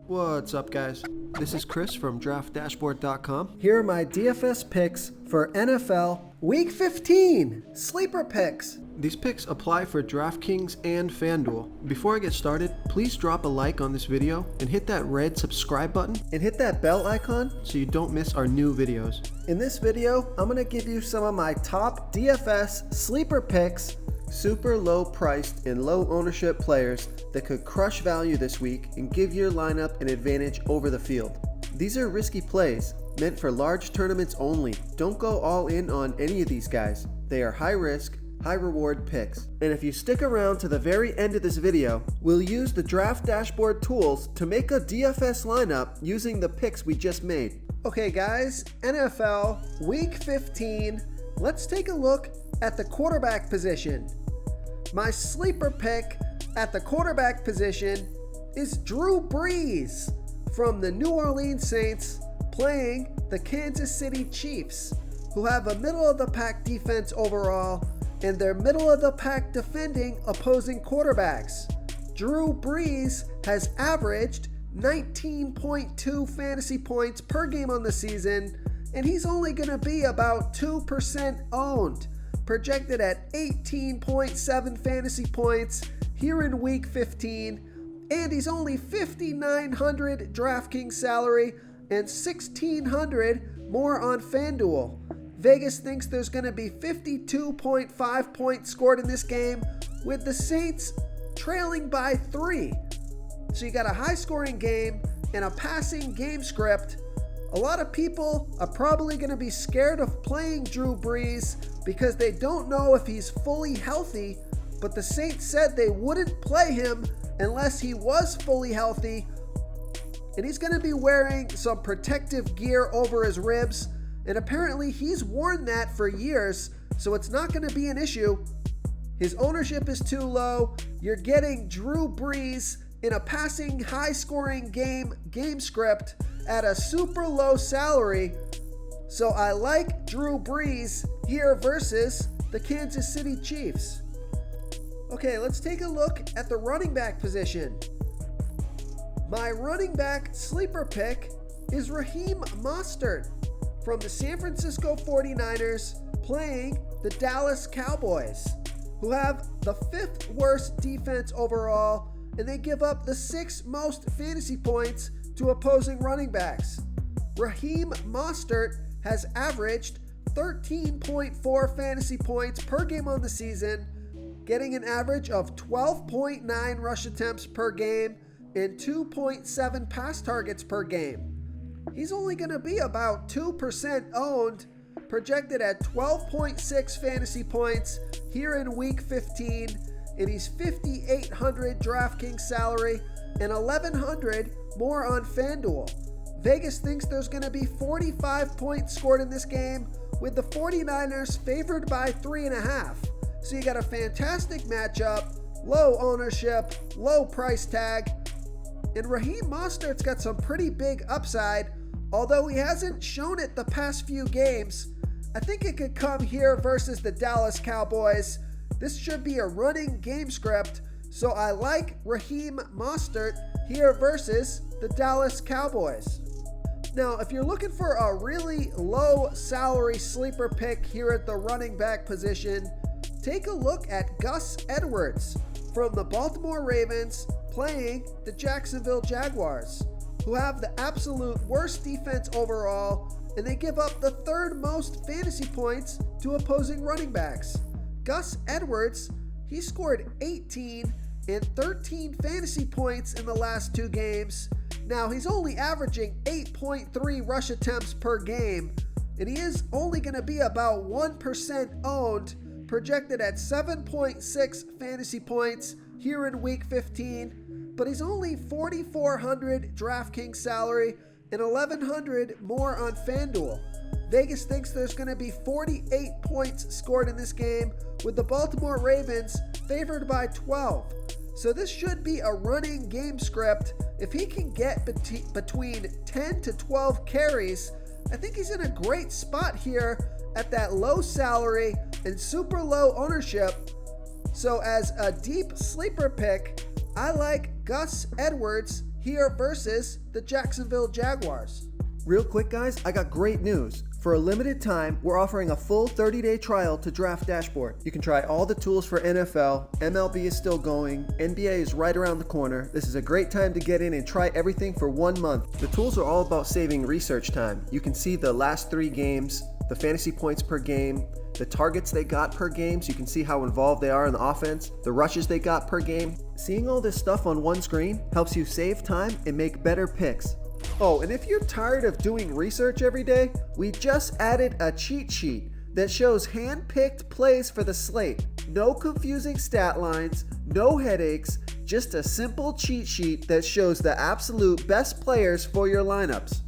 What's up, guys? This is Chris from DraftDashboard.com. Here are my DFS picks for NFL Week 15 Sleeper Picks. These picks apply for DraftKings and FanDuel. Before I get started, please drop a like on this video and hit that red subscribe button And hit that bell icon so you don't miss our new videos. In this video, I'm going to give you some of my top DFS Sleeper Picks, super low priced and low ownership players that could crush value this week and give your lineup an advantage over the field. These are risky plays, meant for large tournaments only. Don't go all in on any of these guys. They are high risk, high reward picks. And if you stick around to the very end of this video, we'll use the Draft Dashboard tools to make a DFS lineup using the picks we just made. Okay guys, NFL Week 15, let's take a look at the quarterback position. My sleeper pick at the quarterback position is Drew Brees from the New Orleans Saints playing the Kansas City Chiefs, who have a middle-of-the-pack defense overall, and they're middle-of-the-pack defending opposing quarterbacks. Drew Brees has averaged 19.2 fantasy points per game on the season, and he's only going to be about 2% owned, projected at 18.7 fantasy points here in Week 15, and he's only $5,900 DraftKings salary and $1,600 more on FanDuel. Vegas thinks there's going to be 52.5 points scored in this game, with the Saints trailing by 3. So you got a high-scoring game and a passing game script. A lot of people are probably going to be scared of playing Drew Brees because they don't know if he's fully healthy, but the Saints said they wouldn't play him unless he was fully healthy, and he's going to be wearing some protective gear over his ribs, and apparently he's worn that for years, so it's not going to be an issue. His ownership is too low. You're getting Drew Brees in a passing, high-scoring game script at a super low salary, so I like Drew Brees here versus the Kansas City Chiefs. Okay, let's take a look at the running back position. My running back sleeper pick is Raheem Mostert from the San Francisco 49ers playing the Dallas Cowboys, who have the 5th worst defense overall, and they give up the 6th most fantasy points to opposing running backs. Raheem Mostert has averaged 13.4 fantasy points per game on the season, getting an average of 12.9 rush attempts per game and 2.7 pass targets per game. He's only going to be about 2% owned, projected at 12.6 fantasy points here in Week 15, and he's $5,800 DraftKings salary and $1,100 more on FanDuel. Vegas thinks there's going to be 45 points scored in this game, with the 49ers favored by 3.5. So you got a fantastic matchup, low ownership, low price tag, and Raheem Mostert's got some pretty big upside, although he hasn't shown it the past few games. I think it could come here versus the Dallas Cowboys. This should be a running game script, so I like Raheem Mostert here versus the Dallas Cowboys. Now, if you're looking for a really low salary sleeper pick here at the running back position, take a look at Gus Edwards from the Baltimore Ravens playing the Jacksonville Jaguars, who have the absolute worst defense overall, and they give up the 3rd most fantasy points to opposing running backs. Gus Edwards, he scored 18 and 13 fantasy points in the last 2 games. Now, he's only averaging 8.3 rush attempts per game, and he is only going to be about 1% owned, projected at 7.6 fantasy points here in Week 15, but he's only $4,400 DraftKings salary and $1,100 more on FanDuel. Vegas thinks there's going to be 48 points scored in this game, with the Baltimore Ravens favored by 12. So this should be a running game script. If he can get between 10 to 12 carries, I think he's in a great spot here at that low salary and super low ownership. So as a deep sleeper pick, I like Gus Edwards here versus the Jacksonville Jaguars. Real quick guys, I got great news. For a limited time, we're offering a full 30-day trial to Draft Dashboard. You can try all the tools for NFL, MLB is still going, NBA is right around the corner. This is a great time to get in and try everything for 1 month. The tools are all about saving research time. You can see the last 3 games, the fantasy points per game, the targets they got per game, so you can see how involved they are in the offense, the rushes they got per game. Seeing all this stuff on one screen helps you save time and make better picks. Oh, and if you're tired of doing research every day, we just added a cheat sheet that shows hand-picked plays for the slate. No confusing stat lines, no headaches, just a simple cheat sheet that shows the absolute best players for your lineups.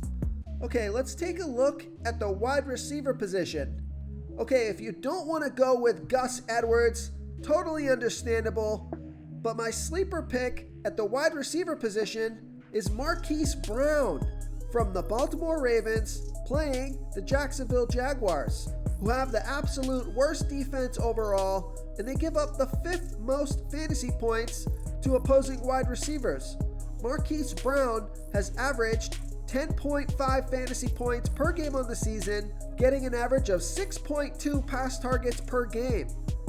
Okay, let's take a look at the wide receiver position. Okay, if you don't want to go with Gus Edwards, totally understandable, but my sleeper pick at the wide receiver position is Marquise Brown from the Baltimore Ravens playing the Jacksonville Jaguars, who have the absolute worst defense overall, and they give up the 5th most fantasy points to opposing wide receivers. Marquise Brown has averaged 10.5 fantasy points per game on the season, getting an average of 6.2 pass targets per game.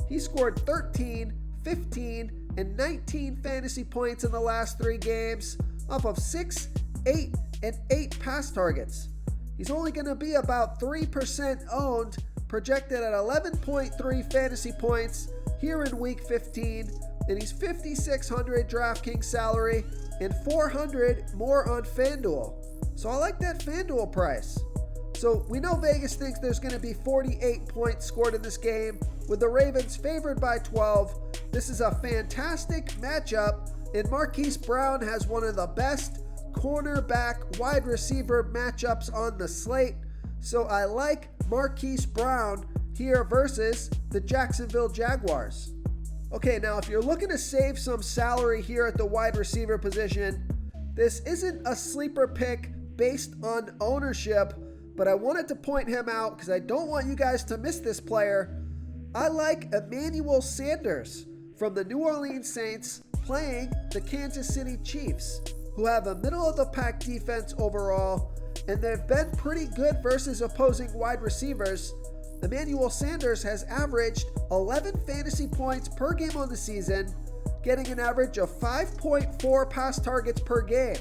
He scored 13, 15, and 19 fantasy points in the last 3 games, off of 6, 8, and 8 pass targets. He's only going to be about 3% owned, projected at 11.3 fantasy points here in week 15, and he's $5,600 DraftKings salary and $400 more on FanDuel. So I like that FanDuel price. So we know Vegas thinks there's going to be 48 points scored in this game, with the Ravens favored by 12. This is a fantastic matchup, and Marquise Brown has one of the best cornerback wide receiver matchups on the slate. So I like Marquise Brown here versus the Jacksonville Jaguars. Okay, now if you're looking to save some salary here at the wide receiver position, this isn't a sleeper pick based on ownership, but I wanted to point him out because I don't want you guys to miss this player. I like Emmanuel Sanders from the New Orleans Saints playing the Kansas City Chiefs, who have a middle-of-the-pack defense overall, and they've been pretty good versus opposing wide receivers. Emmanuel Sanders has averaged 11 fantasy points per game on the season, getting an average of 5.4 pass targets per game.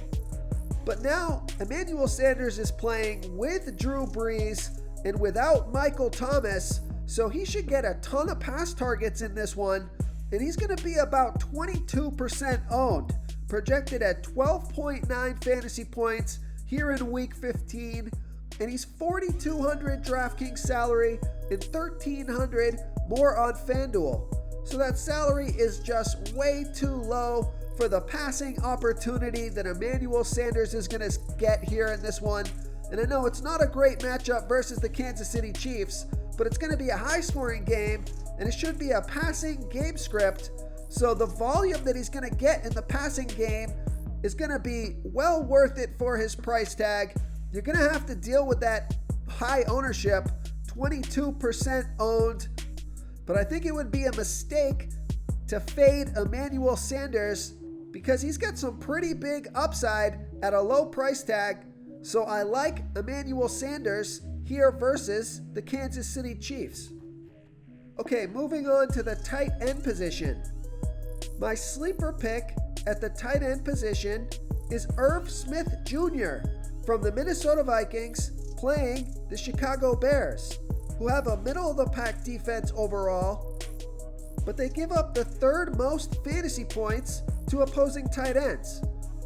But now, Emmanuel Sanders is playing with Drew Brees and without Michael Thomas, so he should get a ton of pass targets in this one, and he's going to be about 22% owned, projected at 12.9 fantasy points here in week 15, and he's $4,200 DraftKings salary and $1,300 more on FanDuel. So that salary is just way too low for the passing opportunity that Emmanuel Sanders is going to get here in this one. And I know it's not a great matchup versus the Kansas City Chiefs, but it's going to be a high-scoring game, and it should be a passing game script. So the volume that he's going to get in the passing game is going to be well worth it for his price tag. You're going to have to deal with that high ownership, 22% owned, but I think it would be a mistake to fade Emmanuel Sanders because he's got some pretty big upside at a low price tag. So I like Emmanuel Sanders here versus the Kansas City Chiefs. Okay, moving on to the tight end position. My sleeper pick at the tight end position is Irv Smith Jr. from the Minnesota Vikings playing the Chicago Bears, who have a middle-of-the-pack defense overall, but they give up the 3rd most fantasy points to opposing tight ends.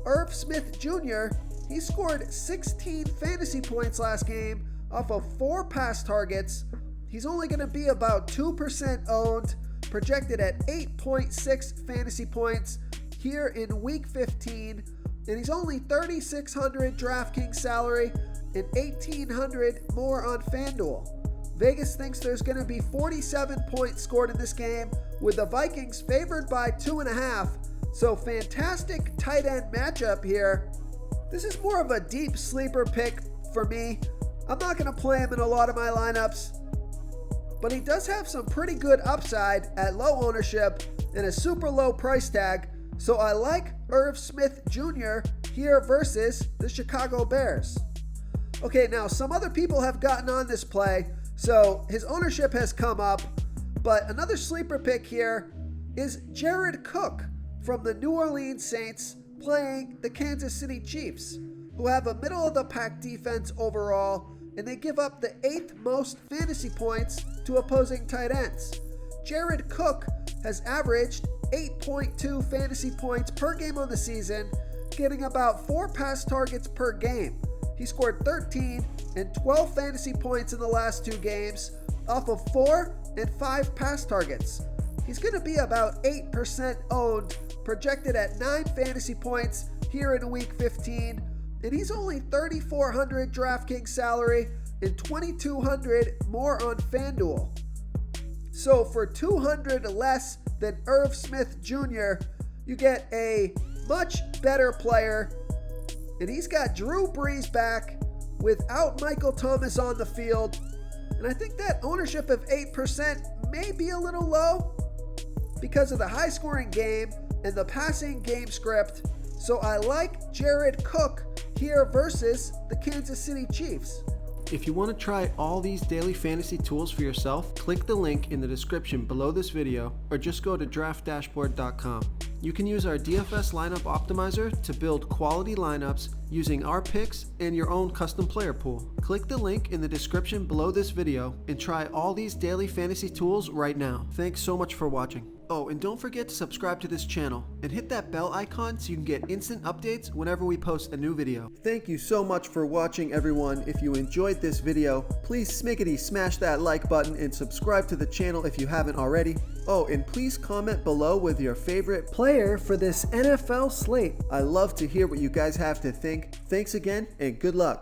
Irv Smith Jr., he scored 16 fantasy points last game off of 4 pass targets. He's only going to be about 2% owned, projected at 8.6 fantasy points here in week 15, and he's only $3,600 DraftKings salary and $1,800 more on FanDuel. Vegas thinks there's going to be 47 points scored in this game, with the Vikings favored by 2.5. So fantastic tight end matchup here. This is more of a deep sleeper pick for me. I'm not going to play him in a lot of my lineups, but he does have some pretty good upside at low ownership and a super low price tag. So I like Irv Smith Jr. here versus the Chicago Bears. Okay, now some other people have gotten on this play, so his ownership has come up, but another sleeper pick here is Jared Cook from the New Orleans Saints playing the Kansas City Chiefs, who have a middle-of-the-pack defense overall, and they give up the 8th most fantasy points to opposing tight ends. Jared Cook has averaged 8.2 fantasy points per game on the season, getting about 4 pass targets per game. He scored 13 and 12 fantasy points in the last 2 games off of 4 and 5 pass targets. He's going to be about 8% owned, projected at 9 fantasy points here in week 15, and he's only $3,400 DraftKings salary and $2,200 more on FanDuel. So for $200 less than Irv Smith Jr., you get a much better player, and he's got Drew Brees back without Michael Thomas on the field, and I think that ownership of 8% may be a little low because of the high-scoring game and the passing game script. So I like Jared Cook here versus the Kansas City Chiefs. If you want to try all these daily fantasy tools for yourself, click the link in the description below this video or just go to draftdashboard.com. You can use our DFS lineup optimizer to build quality lineups using our picks and your own custom player pool. Click the link in the description below this video and try all these daily fantasy tools right now. Thanks so much for watching. Oh, and don't forget to subscribe to this channel and hit that bell icon so you can get instant updates whenever we post a new video. Thank you so much for watching, everyone. If you enjoyed this video, please smiggity smash that like button and subscribe to the channel if you haven't already. Oh, and please comment below with your favorite player for this NFL slate. I love to hear what you guys have to think. Thanks again, and good luck.